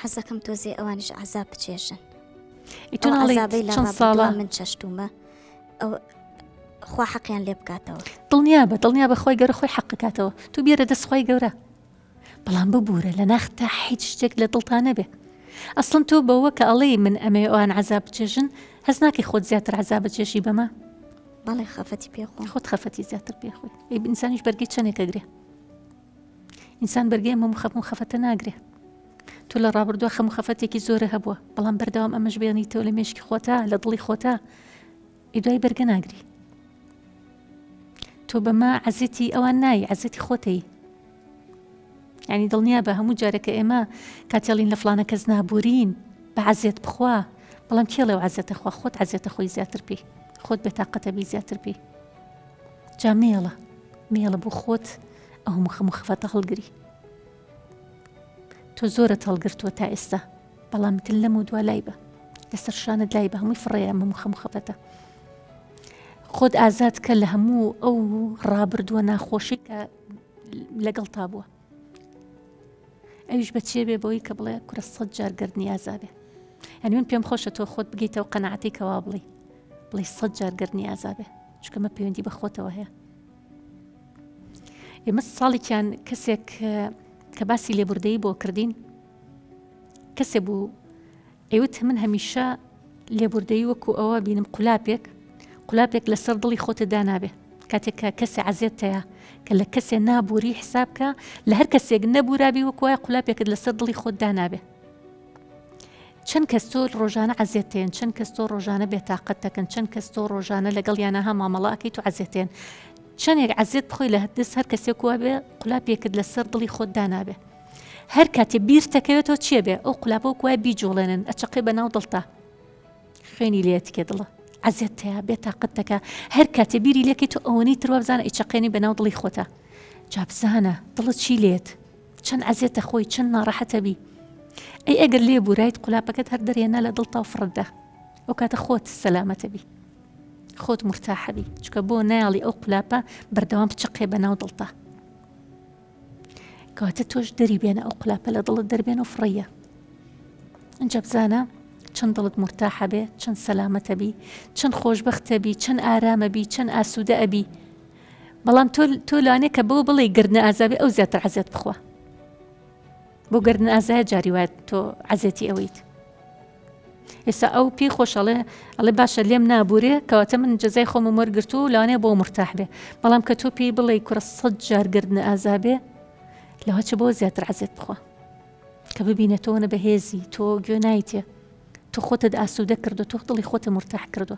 حەزەکەم تۆزێ ئەوانش عەزاب بچێژن. ئیتون عەزابەی لە چەند ڕابردووە ساڵە من چەشتومە ئەو خوا حەقیان لێ بکاتەوە. دڵنیا بە خۆی گەورە خۆی حەقکاتەوە. تو بیرە دەستخوای گەورە، بەڵام ببوورە لە ناختا هیچ شتێک لە دڵتانە بێ. ئەسڵن تۆ بەوە کە ئەڵێ من ئەمێ ئەوان عەزاب بچێژن، هەز ناکەی خۆت زیاتر عەزاب بچێشی بەمە؟ بەڵێ خەفەتی پێخۆم. خۆت خەفەتی زیاتر پێخۆی. ئینسانیش بەرگی چەندێک ئەگرێ. ئینسان بەرگی ئەمە خەم و خەفەتە ناگرێ. تو لە ڕابردووە خەم و خەفەتێکی زۆرە هەبووە، بەڵام بەردەوام ئەمەش بێنیتەوە لە مێشکی خۆتا، لە دڵی خۆتا، ئیدوای بەرگە ناگری. تۆ بەمە عەزێتی ئەوان نایی، عەزێتی خۆتەی. یعنی دڵنیا بە هەموو جارێکە ئێمە کاتێڵین لە فلانە کەس نابورین بە عەزێت بخوا، بەڵام کێڵێ و عەزێتە خوا، خۆت عەزێتە خۆی زیاتر پێی، خۆت بێتاقەتە بی زیاتر پێی. جا مێڵە بۆ خۆت ئەو هەموو خەم و خەفەتە هەڵگری. تۆ زۆرت هەڵگرتووە تا ئێستا، بەڵام تل لەم و دوا لای بە، لەسەر شانت لای بە، هەمووی فڕێە هەموو خەم و خەفەتە. خۆت ئازاد کە لە هەموو ئەو ڕابردووە ناخۆشی کە لەگەڵ تا بووە. ئەویش بەچێ بێ بەوەی کە بڵێ کورە 100 جار گەردنی ئازابێ. یعنی من پێم خۆشە تۆ خۆت بگەیتەوە قەناعەتی کەوا بڵێ 100 جار گەردنی ئازابێ، چونکە مە پەیوەندی بە خۆتەوە هەیە. ئێمە ساڵێکیان کەسێک کە باسی لێبوردەیی بۆ کردین، کەسێ بوو ئەیوت من هەمیشە لێبوردەیی وەکو ئەوە بینم قولاپێک لەسەر دڵی خۆتە دانابێ. کاتێک کە کەسێ عەزێتەیە کە لە کەسێ نابووری حسابکە، لە هەر کەسێک نەبوورابی وەکوایە قولاپێکت لەسەر دڵی خۆت دانابێ. چەند کەس تۆ ڕۆژانە عەزێتێن، چەند کەس تۆ ڕۆژانە بێتاقەت دەکەن، چەند کەس تۆ ڕۆژانە لەگەڵ یانەها مامەڵەکەی تو عەزێتێن. چەندێک عەزێت بخۆی لە دەست هەر کەسێک وا بێ قولاپێکت لەسەر دڵی خۆت دانابێ. هەر کاتێ بیرتەکەوێتەوە چیە بێ؟ ئەو قولاپە وەکوای بیجۆڵێنن، ئەچەقێ بەناو دڵتا، خوێنی لێتکێ دڵە، عەزێتەیە بێتاقەتەکە. هەر کاتێ بیری لێکی تۆ ئەوەنی تروا بزانە ئیچەقێنی بەناو دڵی خۆتە. جا بزانە دڵت چی لێت، چەند عەزێتە خۆی، چەند ناڕەحەتە بی. ئەی ئەگەر لێ بوورایت قولاپەکەت هەر دەرێنا لە دڵتا و فڕدە، ئەو کاتە خۆت سەلامەتە بی، خۆت مرتاحە بی، چکە بۆ نایڵی ئەو قولاپە بەردەوام بچقێ بەناو دڵتا. کەواتە تۆش دەری بێنە ئەو قولاپە لە دڵت دەربێن و فڕیە. ئەنجا بزانە چەند دڵت مرتاحە بێ، چەند سەلامەتە بی، چەند خۆشبەختە بی، چەند ئارامە بی، چەند ئاسوودە ئەبی. بەڵام تۆ لانێ کە بۆ بڵێ گردنە ئازابێ ئەو زیاتر عەزێت بخوا. بۆ گردن ئازایە جاری وایە تۆ عەزێتی ئەوەیت. ئێستا ئەو پێی خۆش ئەڵێ باشە لێم نابورێ، کەواتە من جەزای خۆم وەرگرتو و لانێ بۆ مرتاح بێ. بەڵام کە تۆ پێی بڵێ کورە 100 جار گردنە ئازابێ، لەوە چ بۆ زیاتر عەزێت بخوا، کە ببینێتەوە نە بەهێزی تۆ گوێ نایتێ، تۆ خۆتت ئاسوودە کردو، تۆ دڵی خۆتە مرتاح کردو.